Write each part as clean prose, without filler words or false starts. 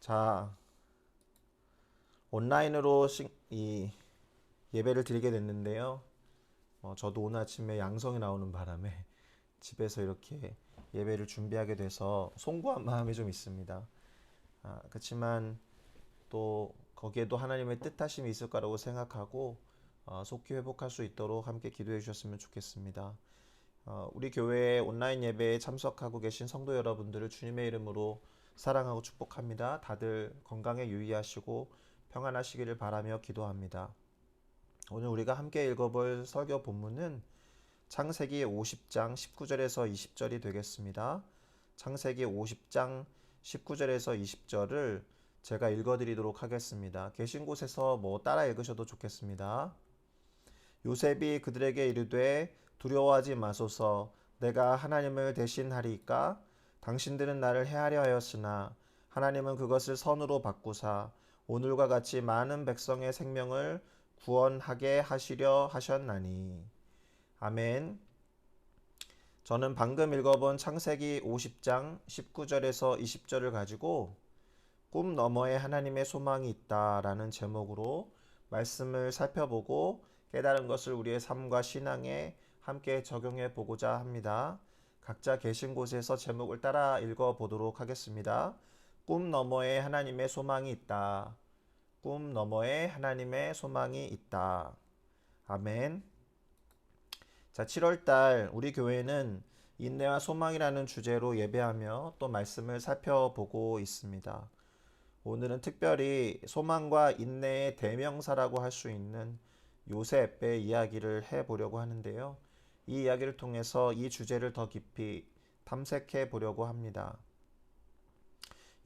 자, 온라인으로 이 예배를 드리게 됐는데요. 저도 오늘 아침에 양성이 나오는 바람에 집에서 이렇게 예배를 준비하게 돼서 송구한 마음이 좀 있습니다. 그렇지만 또 거기에도 하나님의 뜻하심이 있을 거라고 생각하고 속히 회복할 수 있도록 함께 기도해 주셨으면 좋겠습니다. 우리 교회 온라인 예배에 참석하고 계신 성도 여러분들을 주님의 이름으로 사랑하고 축복합니다. 다들 건강에 유의하시고 평안하시기를 바라며 기도합니다. 오늘 우리가 함께 읽어볼 설교 본문은 창세기 50장 19절에서 20절이 되겠습니다. 창세기 50장 19절에서 20절을 제가 읽어드리도록 하겠습니다. 계신 곳에서 따라 읽으셔도 좋겠습니다. 요셉이 그들에게 이르되 두려워하지 마소서, 내가 하나님을 대신하리이까. 당신들은 나를 해하려 하였으나 하나님은 그것을 선으로 바꾸사 오늘과 같이 많은 백성의 생명을 구원하게 하시려 하셨나니. 아멘. 저는 방금 읽어본 창세기 50장 19절에서 20절을 가지고 꿈 너머에 하나님의 소망이 있다라는 제목으로 말씀을 살펴보고 깨달은 것을 우리의 삶과 신앙에 함께 적용해 보고자 합니다. 각자 계신 곳에서 제목을 따라 읽어 보도록 하겠습니다. 꿈 너머에 하나님의 소망이 있다. 꿈 너머에 하나님의 소망이 있다. 아멘. 자, 7월달 우리 교회는 인내와 소망이라는 주제로 예배하며 또 말씀을 살펴보고 있습니다. 오늘은 특별히 소망과 인내의 대명사라고 할 수 있는 요셉의 이야기를 해보려고 하는데요. 이 이야기를 통해서 이 주제를 더 깊이 탐색해 보려고 합니다.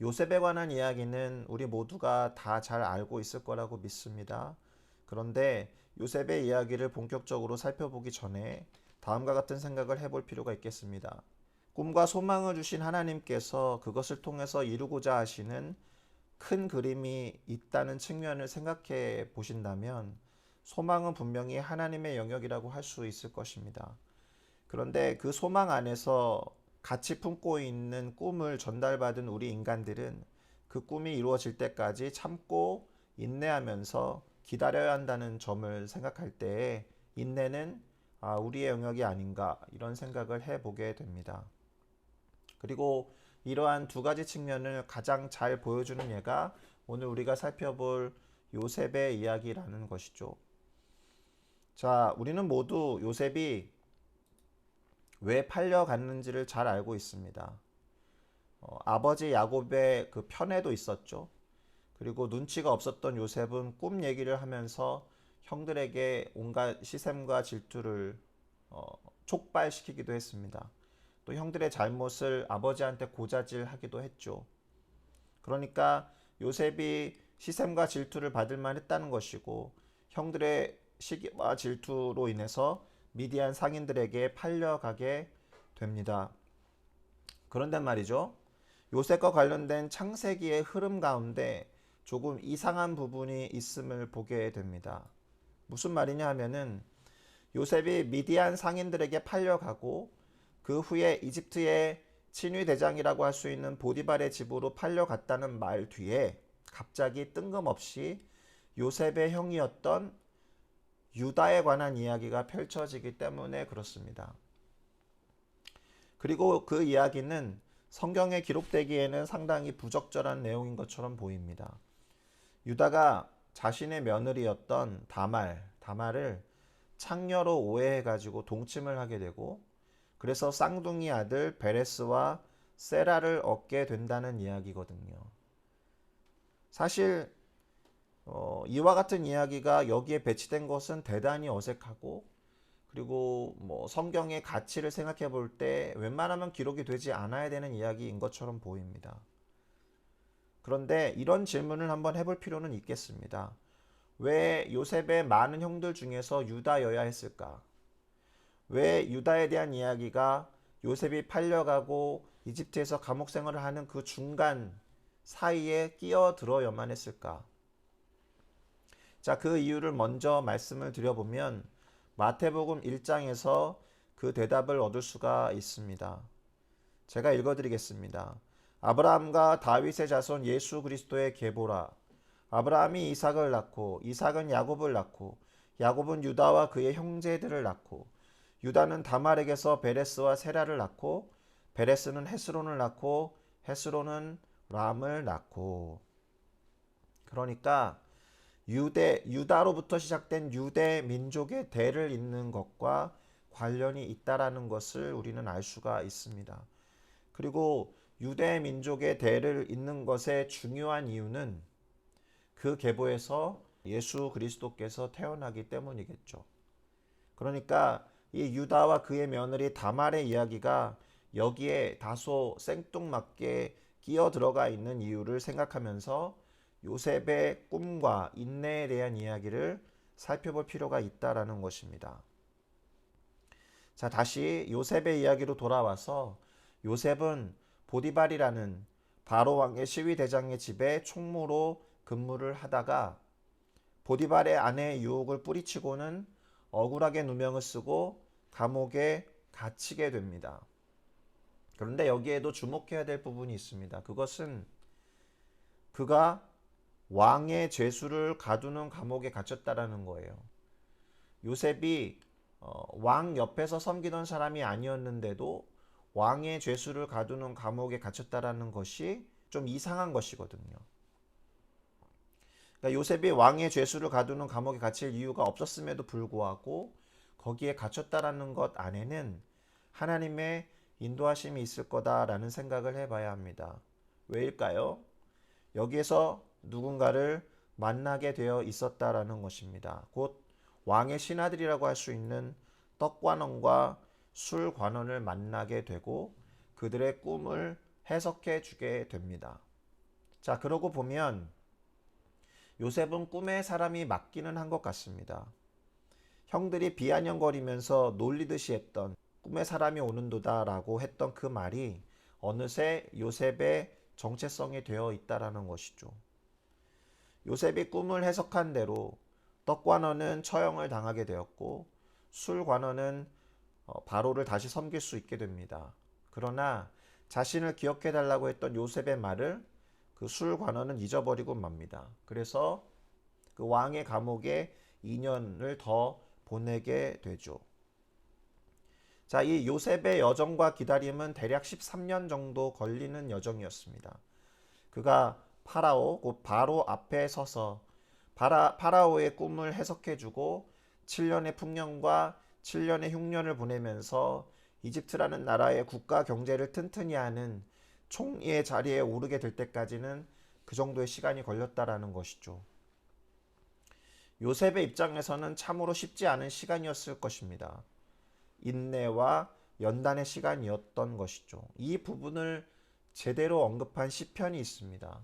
요셉에 관한 이야기는 우리 모두가 다 잘 알고 있을 거라고 믿습니다. 그런데 요셉의 이야기를 본격적으로 살펴보기 전에 다음과 같은 생각을 해볼 필요가 있겠습니다. 꿈과 소망을 주신 하나님께서 그것을 통해서 이루고자 하시는 큰 그림이 있다는 측면을 생각해 보신다면 소망은 분명히 하나님의 영역이라고 할 수 있을 것입니다. 그런데 그 소망 안에서 같이 품고 있는 꿈을 전달받은 우리 인간들은 그 꿈이 이루어질 때까지 참고 인내하면서 기다려야 한다는 점을 생각할 때 인내는 우리의 영역이 아닌가 이런 생각을 해보게 됩니다. 그리고 이러한 두 가지 측면을 가장 잘 보여주는 예가 오늘 우리가 살펴볼 요셉의 이야기라는 것이죠. 자, 우리는 모두 요셉이 왜 팔려갔는지를 잘 알고 있습니다. 아버지 야곱의 그 편애도 있었죠. 그리고 눈치가 없었던 요셉은 꿈 얘기를 하면서 형들에게 온갖 시샘과 질투를 촉발시키기도 했습니다. 또 형들의 잘못을 아버지한테 고자질하기도 했죠. 그러니까 요셉이 시샘과 질투를 받을 만했다는 것이고 형들의 시기와 질투로 인해서 미디안 상인들에게 팔려가게 됩니다. 그런데 말이죠. 요셉과 관련된 창세기의 흐름 가운데 조금 이상한 부분이 있음을 보게 됩니다. 무슨 말이냐 하면은 요셉이 미디안 상인들에게 팔려가고 그 후에 이집트의 친위 대장이라고 할 수 있는 보디발의 집으로 팔려갔다는 말 뒤에 갑자기 뜬금없이 요셉의 형이었던 유다에 관한 이야기가 펼쳐지기 때문에 그렇습니다. 그리고 그 이야기는 성경에 기록되기에는 상당히 부적절한 내용인 것처럼 보입니다. 유다가 자신의 며느리였던 다말을 창녀로 오해해가지고 동침을 하게 되고 그래서 쌍둥이 아들 베레스와 세라를 얻게 된다는 이야기거든요. 사실 이와 같은 이야기가 여기에 배치된 것은 대단히 어색하고 그리고 성경의 가치를 생각해 볼 때 웬만하면 기록이 되지 않아야 되는 이야기인 것처럼 보입니다. 그런데 이런 질문을 한번 해볼 필요는 있겠습니다. 왜 요셉의 많은 형들 중에서 유다여야 했을까? 왜 유다에 대한 이야기가 요셉이 팔려가고 이집트에서 감옥 생활을 하는 그 중간 사이에 끼어들어야만 했을까? 자, 그 이유를 먼저 말씀을 드려보면 마태복음 1장에서 그 대답을 얻을 수가 있습니다. 제가 읽어드리겠습니다. 아브라함과 다윗의 자손 예수 그리스도의 계보라. 아브라함이 이삭을 낳고 이삭은 야곱을 낳고 야곱은 유다와 그의 형제들을 낳고 유다는 다말에게서 베레스와 세라를 낳고 베레스는 헤스론을 낳고 헤스론은 람을 낳고. 그러니까 유다로부터 시작된 유대 민족의 대를 잇는 것과 관련이 있다라는 것을 우리는 알 수가 있습니다. 그리고 유대 민족의 대를 잇는 것의 중요한 이유는 그 계보에서 예수 그리스도께서 태어나기 때문이겠죠. 그러니까 이 유다와 그의 며느리 다말의 이야기가 여기에 다소 생뚱맞게 끼어 들어가 있는 이유를 생각하면서 요셉의 꿈과 인내에 대한 이야기를 살펴볼 필요가 있다라는 것입니다. 자, 다시 요셉의 이야기로 돌아와서 요셉은 보디발이라는 바로 왕의 시위 대장의 집에 총무로 근무를 하다가 보디발의 아내의 유혹을 뿌리치고는 억울하게 누명을 쓰고 감옥에 갇히게 됩니다. 그런데 여기에도 주목해야 될 부분이 있습니다. 그것은 그가 왕의 죄수를 가두는 감옥에 갇혔다라는 거예요. 요셉이 왕 옆에서 섬기던 사람이 아니었는데도 왕의 죄수를 가두는 감옥에 갇혔다라는 것이 좀 이상한 것이거든요. 그러니까 요셉이 왕의 죄수를 가두는 감옥에 갇힐 이유가 없었음에도 불구하고 거기에 갇혔다라는 것 안에는 하나님의 인도하심이 있을 거다라는 생각을 해봐야 합니다. 왜일까요? 여기에서 누군가를 만나게 되어 있었다라는 것입니다. 곧 왕의 신하들이라고 할 수 있는 떡관원과 술관원을 만나게 되고 그들의 꿈을 해석해 주게 됩니다. 자, 그러고 보면 요셉은 꿈에 사람이 맞기는 한 것 같습니다. 형들이 비아냥거리면서 놀리듯이 했던 꿈에 사람이 오는도다 라고 했던 그 말이 어느새 요셉의 정체성이 되어 있다라는 것이죠. 요셉이 꿈을 해석한 대로 떡관원은 처형을 당하게 되었고 술관원은 바로를 다시 섬길 수 있게 됩니다. 그러나 자신을 기억해 달라고 했던 요셉의 말을 그 술관원은 잊어버리고 맙니다. 그래서 그 왕의 감옥에 2년을 더 보내게 되죠. 자, 이 요셉의 여정과 기다림은 대략 13년 정도 걸리는 여정이었습니다. 그가 파라오, 곧 바로 앞에 서서 파라오의 꿈을 해석해주고 7년의 풍년과 7년의 흉년을 보내면서 이집트라는 나라의 국가 경제를 튼튼히 하는 총리의 자리에 오르게 될 때까지는 그 정도의 시간이 걸렸다라는 것이죠. 요셉의 입장에서는 참으로 쉽지 않은 시간이었을 것입니다. 인내와 연단의 시간이었던 것이죠. 이 부분을 제대로 언급한 시편이 있습니다.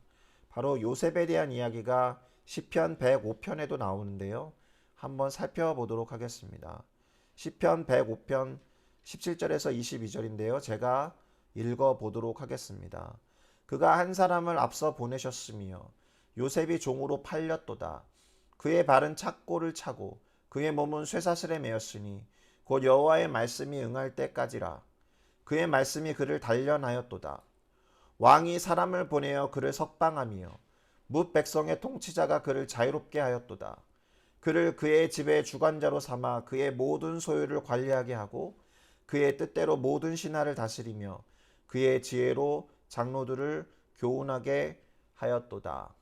바로 요셉에 대한 이야기가 시편 105편에도 나오는데요. 한번 살펴보도록 하겠습니다. 시편 105편 17절에서 22절인데요. 제가 읽어보도록 하겠습니다. 그가 한 사람을 앞서 보내셨으며 요셉이 종으로 팔렸도다. 그의 발은 착고를 차고 그의 몸은 쇠사슬에 매였으니 곧 여호와의 말씀이 응할 때까지라. 그의 말씀이 그를 단련하였도다. 왕이 사람을 보내어 그를 석방하며 뭇 백성의 통치자가 그를 자유롭게 하였도다. 그를 그의 집의 주관자로 삼아 그의 모든 소유를 관리하게 하고 그의 뜻대로 모든 신하를 다스리며 그의 지혜로 장로들을 교훈하게 하였도다.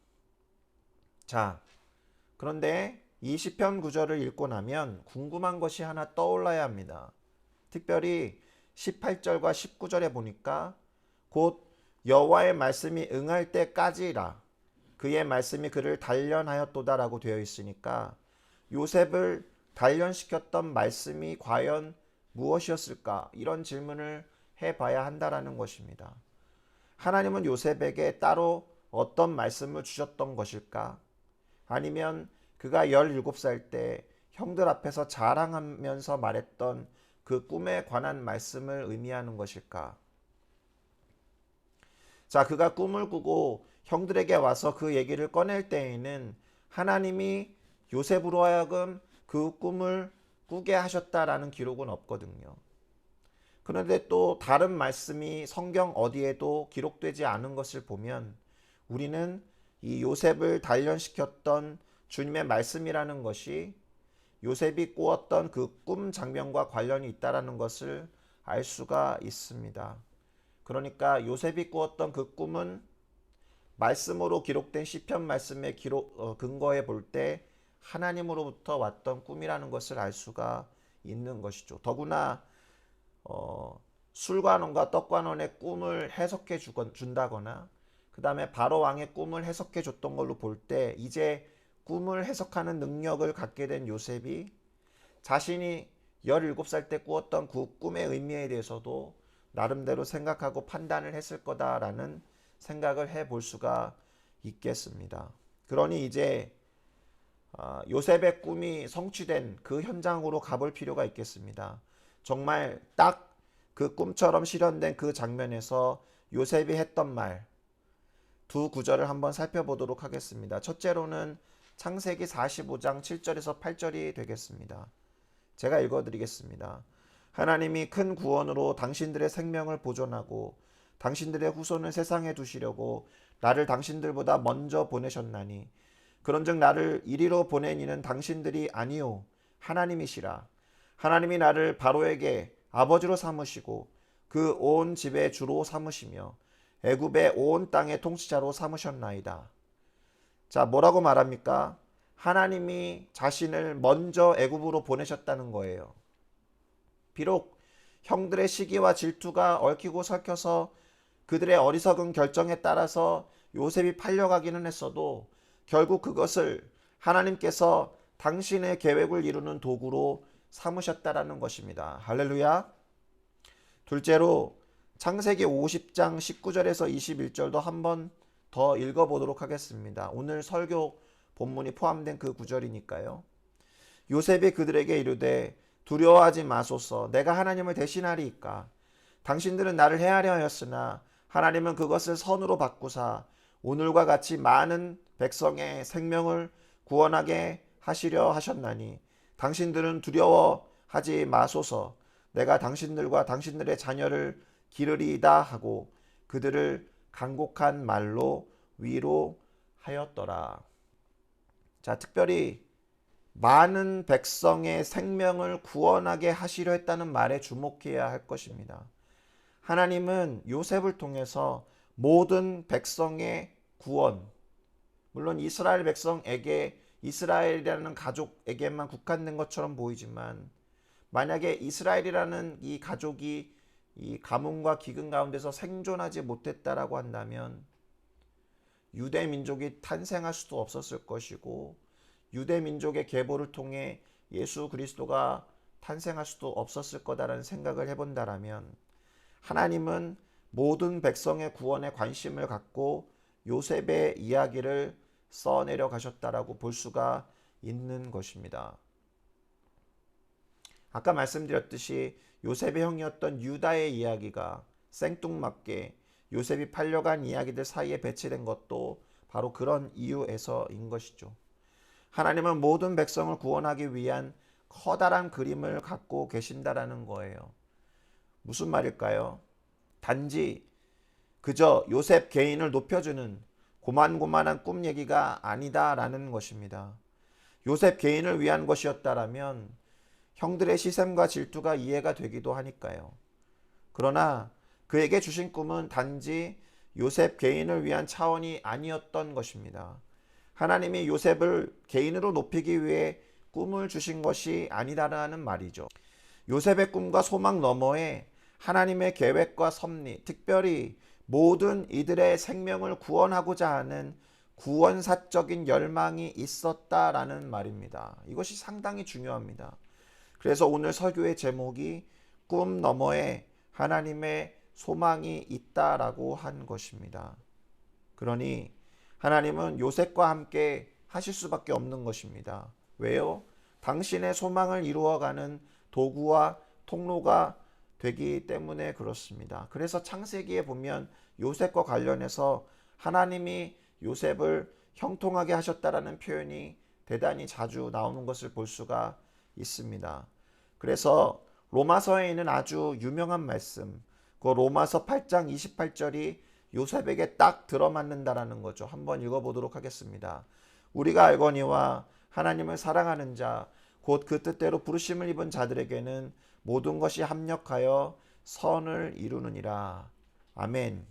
자, 그런데 이 시편 구절을 읽고 나면 궁금한 것이 하나 떠올라야 합니다. 특별히 18절과 19절에 보니까 곧 여호와의 말씀이 응할 때까지라 그의 말씀이 그를 단련하였도다라고 되어 있으니까 요셉을 단련시켰던 말씀이 과연 무엇이었을까? 이런 질문을 해봐야 한다라는 것입니다. 하나님은 요셉에게 따로 어떤 말씀을 주셨던 것일까? 아니면 그가 17살 때 형들 앞에서 자랑하면서 말했던 그 꿈에 관한 말씀을 의미하는 것일까? 자, 그가 꿈을 꾸고 형들에게 와서 그 얘기를 꺼낼 때에는 하나님이 요셉으로 하여금 그 꿈을 꾸게 하셨다라는 기록은 없거든요. 그런데 또 다른 말씀이 성경 어디에도 기록되지 않은 것을 보면 우리는 이 요셉을 단련시켰던 주님의 말씀이라는 것이 요셉이 꾸었던 그 꿈 장면과 관련이 있다라는 것을 알 수가 있습니다. 그러니까 요셉이 꾸었던 그 꿈은 말씀으로 기록된 시편 말씀의 근거에 볼 때 하나님으로부터 왔던 꿈이라는 것을 알 수가 있는 것이죠. 더구나 술관원과 떡관원의 꿈을 해석해 준다거나 그 다음에 바로 왕의 꿈을 해석해 줬던 걸로 볼 때 이제 꿈을 해석하는 능력을 갖게 된 요셉이 자신이 17살 때 꾸었던 그 꿈의 의미에 대해서도 나름대로 생각하고 판단을 했을 거다라는 생각을 해볼 수가 있겠습니다. 그러니 이제 요셉의 꿈이 성취된 그 현장으로 가볼 필요가 있겠습니다. 정말 딱 그 꿈처럼 실현된 그 장면에서 요셉이 했던 말 두 구절을 한번 살펴보도록 하겠습니다. 첫째로는 창세기 45장 7절에서 8절이 되겠습니다. 제가 읽어드리겠습니다. 하나님이 큰 구원으로 당신들의 생명을 보존하고 당신들의 후손을 세상에 두시려고 나를 당신들보다 먼저 보내셨나니 그런즉 나를 이리로 보낸 이는 당신들이 아니요 하나님이시라. 하나님이 나를 바로에게 아버지로 삼으시고 그 온 집의 주로 삼으시며 애굽의 온 땅의 통치자로 삼으셨나이다. 자, 뭐라고 말합니까? 하나님이 자신을 먼저 애굽으로 보내셨다는 거예요. 비록 형들의 시기와 질투가 얽히고 설켜서 그들의 어리석은 결정에 따라서 요셉이 팔려가기는 했어도 결국 그것을 하나님께서 당신의 계획을 이루는 도구로 삼으셨다라는 것입니다. 할렐루야. 둘째로 창세기 50장 19절에서 21절도 한번 더 읽어보도록 하겠습니다. 오늘 설교 본문이 포함된 그 구절이니까요. 요셉이 그들에게 이르되 두려워하지 마소서. 내가 하나님을 대신하리이까. 당신들은 나를 해하려 하였으나 하나님은 그것을 선으로 바꾸사 오늘과 같이 많은 백성의 생명을 구원하게 하시려 하셨나니 당신들은 두려워하지 마소서. 내가 당신들과 당신들의 자녀를 기르리이다 하고 그들을 간곡한 말로 위로하였더라. 자, 특별히 많은 백성의 생명을 구원하게 하시려 했다는 말에 주목해야 할 것입니다. 하나님은 요셉을 통해서 모든 백성의 구원, 물론 이스라엘 백성에게 이스라엘이라는 가족에게만 국한된 것처럼 보이지만 만약에 이스라엘이라는 이 가족이 이 가뭄과 기근 가운데서 생존하지 못했다라고 한다면 유대 민족이 탄생할 수도 없었을 것이고 유대 민족의 계보를 통해 예수 그리스도가 탄생할 수도 없었을 거다라는 생각을 해본다라면 하나님은 모든 백성의 구원에 관심을 갖고 요셉의 이야기를 써내려 가셨다라고 볼 수가 있는 것입니다. 아까 말씀드렸듯이 요셉의 형이었던 유다의 이야기가 생뚱맞게 요셉이 팔려간 이야기들 사이에 배치된 것도 바로 그런 이유에서인 것이죠. 하나님은 모든 백성을 구원하기 위한 커다란 그림을 갖고 계신다라는 거예요. 무슨 말일까요? 단지 그저 요셉 개인을 높여주는 고만고만한 꿈 얘기가 아니다라는 것입니다. 요셉 개인을 위한 것이었다라면 형들의 시샘과 질투가 이해가 되기도 하니까요. 그러나 그에게 주신 꿈은 단지 요셉 개인을 위한 차원이 아니었던 것입니다. 하나님이 요셉을 개인으로 높이기 위해 꿈을 주신 것이 아니다라는 말이죠. 요셉의 꿈과 소망 너머에 하나님의 계획과 섭리, 특별히 모든 이들의 생명을 구원하고자 하는 구원사적인 열망이 있었다라는 말입니다. 이것이 상당히 중요합니다. 그래서 오늘 설교의 제목이 꿈 너머에 하나님의 소망이 있다라고 한 것입니다. 그러니 하나님은 요셉과 함께 하실 수밖에 없는 것입니다. 왜요? 당신의 소망을 이루어가는 도구와 통로가 되기 때문에 그렇습니다. 그래서 창세기에 보면 요셉과 관련해서 하나님이 요셉을 형통하게 하셨다라는 표현이 대단히 자주 나오는 것을 볼 수가 있습니다. 그래서 로마서에 있는 아주 유명한 말씀, 그 로마서 8장 28절이 요셉에게 딱 들어맞는다라는 거죠. 한번 읽어보도록 하겠습니다. 우리가 알거니와 하나님을 사랑하는 자, 곧 그 뜻대로 부르심을 입은 자들에게는 모든 것이 합력하여 선을 이루느니라. 아멘.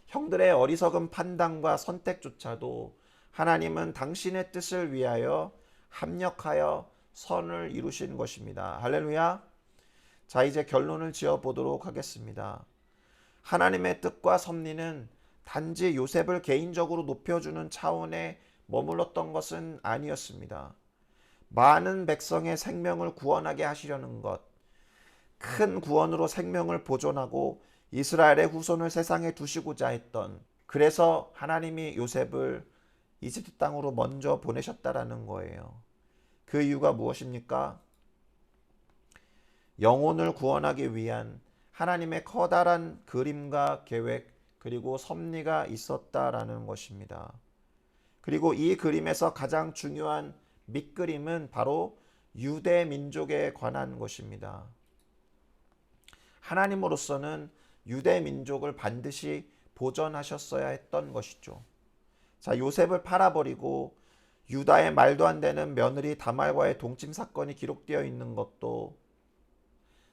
형들의 어리석은 판단과 선택조차도 하나님은 당신의 뜻을 위하여 합력하여 선을 이루신 것입니다. 할렐루야. 자, 이제 결론을 지어 보도록 하겠습니다. 하나님의 뜻과 섭리는 단지 요셉을 개인적으로 높여주는 차원에 머물렀던 것은 아니었습니다. 많은 백성의 생명을 구원하게 하시려는 것, 큰 구원으로 생명을 보존하고 이스라엘의 후손을 세상에 두시고자 했던, 그래서 하나님이 요셉을 이집트 땅으로 먼저 보내셨다라는 거예요. 그 이유가 무엇입니까? 영혼을 구원하기 위한 하나님의 커다란 그림과 계획, 그리고 섭리가 있었다라는 것입니다. 그리고 이 그림에서 가장 중요한 밑그림은 바로 유대 민족에 관한 것입니다. 하나님으로서는 유대 민족을 반드시 보존하셨어야 했던 것이죠. 자, 요셉을 팔아버리고 유다의 말도 안 되는 며느리 다말과의 동침 사건이 기록되어 있는 것도,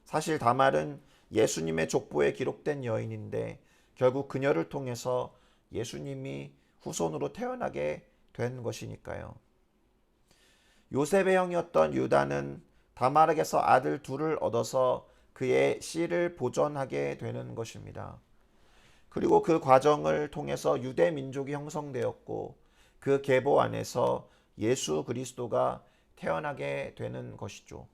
사실 다말은 예수님의 족보에 기록된 여인인데 결국 그녀를 통해서 예수님이 후손으로 태어나게 된 것이니까요. 요셉의 형이었던 유다는 다말에게서 아들 둘을 얻어서 그의 씨를 보존하게 되는 것입니다. 그리고 그 과정을 통해서 유대 민족이 형성되었고 그 계보 안에서 예수 그리스도가 태어나게 되는 것이죠.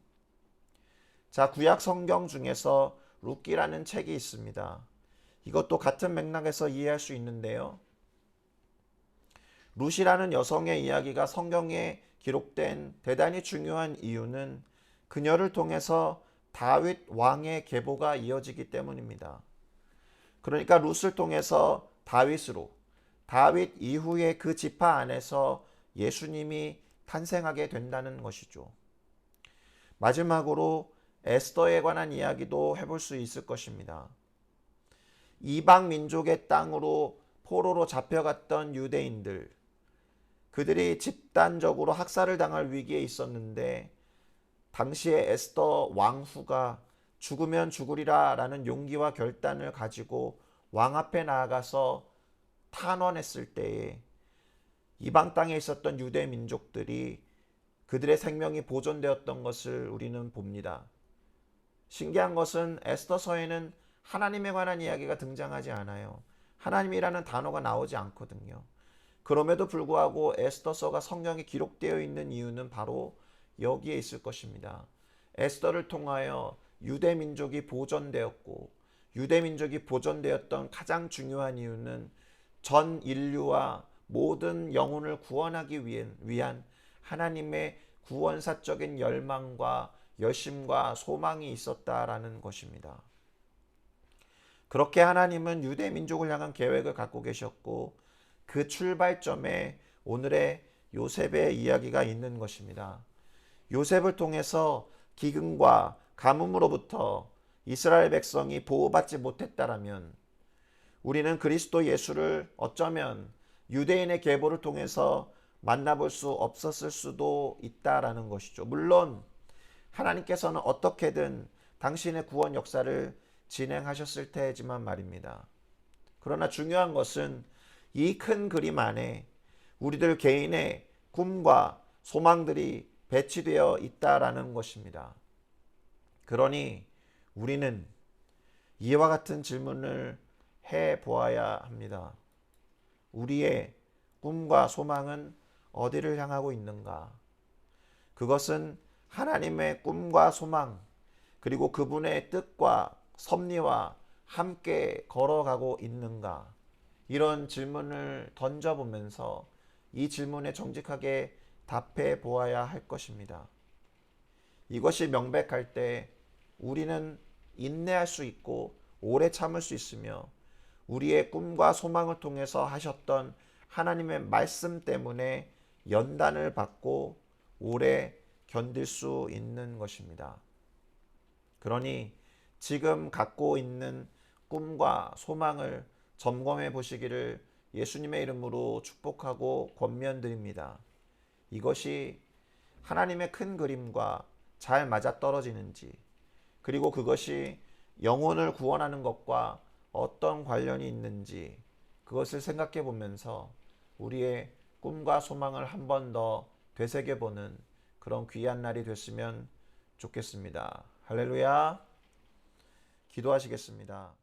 자, 구약 성경 중에서 룻기라는 책이 있습니다. 이것도 같은 맥락에서 이해할 수 있는데요. 룻이라는 여성의 이야기가 성경에 기록된 대단히 중요한 이유는 그녀를 통해서 다윗 왕의 계보가 이어지기 때문입니다. 그러니까 룻을 통해서 다윗으로, 다윗 이후에 그 지파 안에서 예수님이 탄생하게 된다는 것이죠. 마지막으로 에스더에 관한 이야기도 해볼 수 있을 것입니다. 이방 민족의 땅으로 포로로 잡혀갔던 유대인들, 그들이 집단적으로 학살을 당할 위기에 있었는데 당시에 에스더 왕후가 죽으면 죽으리라 라는 용기와 결단을 가지고 왕 앞에 나아가서 탄원했을 때에 이방 땅에 있었던 유대 민족들이 그들의 생명이 보존되었던 것을 우리는 봅니다. 신기한 것은 에스더서에는 하나님에 관한 이야기가 등장하지 않아요. 하나님이라는 단어가 나오지 않거든요. 그럼에도 불구하고 에스더서가 성경에 기록되어 있는 이유는 바로 여기에 있을 것입니다. 에스더를 통하여 유대 민족이 보존되었고, 유대 민족이 보존되었던 가장 중요한 이유는 전 인류와 모든 영혼을 구원하기 위한 하나님의 구원사적인 열망과 열심과 소망이 있었다라는 것입니다. 그렇게 하나님은 유대 민족을 향한 계획을 갖고 계셨고 그 출발점에 오늘의 요셉의 이야기가 있는 것입니다. 요셉을 통해서 기근과 가뭄으로부터 이스라엘 백성이 보호받지 못했다라면 우리는 그리스도 예수를 어쩌면 유대인의 계보를 통해서 만나볼 수 없었을 수도 있다라는 것이죠. 물론 하나님께서는 어떻게든 당신의 구원 역사를 진행하셨을 테지만 말입니다. 그러나 중요한 것은 이 큰 그림 안에 우리들 개인의 꿈과 소망들이 배치되어 있다라는 것입니다. 그러니 우리는 이와 같은 질문을 해 보아야 합니다. 우리의 꿈과 소망은 어디를 향하고 있는가? 그것은 하나님의 꿈과 소망, 그리고 그분의 뜻과 섭리와 함께 걸어가고 있는가? 이런 질문을 던져보면서 이 질문에 정직하게 답해 보아야 할 것입니다. 이것이 명백할 때 우리는 인내할 수 있고 오래 참을 수 있으며 우리의 꿈과 소망을 통해서 하셨던 하나님의 말씀 때문에 연단을 받고 오래 견딜 수 있는 것입니다. 그러니 지금 갖고 있는 꿈과 소망을 점검해 보시기를 예수님의 이름으로 축복하고 권면드립니다. 이것이 하나님의 큰 그림과 잘 맞아떨어지는지, 그리고 그것이 영혼을 구원하는 것과 어떤 관련이 있는지 그것을 생각해 보면서 우리의 꿈과 소망을 한 번 더 되새겨보는 그런 귀한 날이 됐으면 좋겠습니다. 할렐루야. 기도하시겠습니다.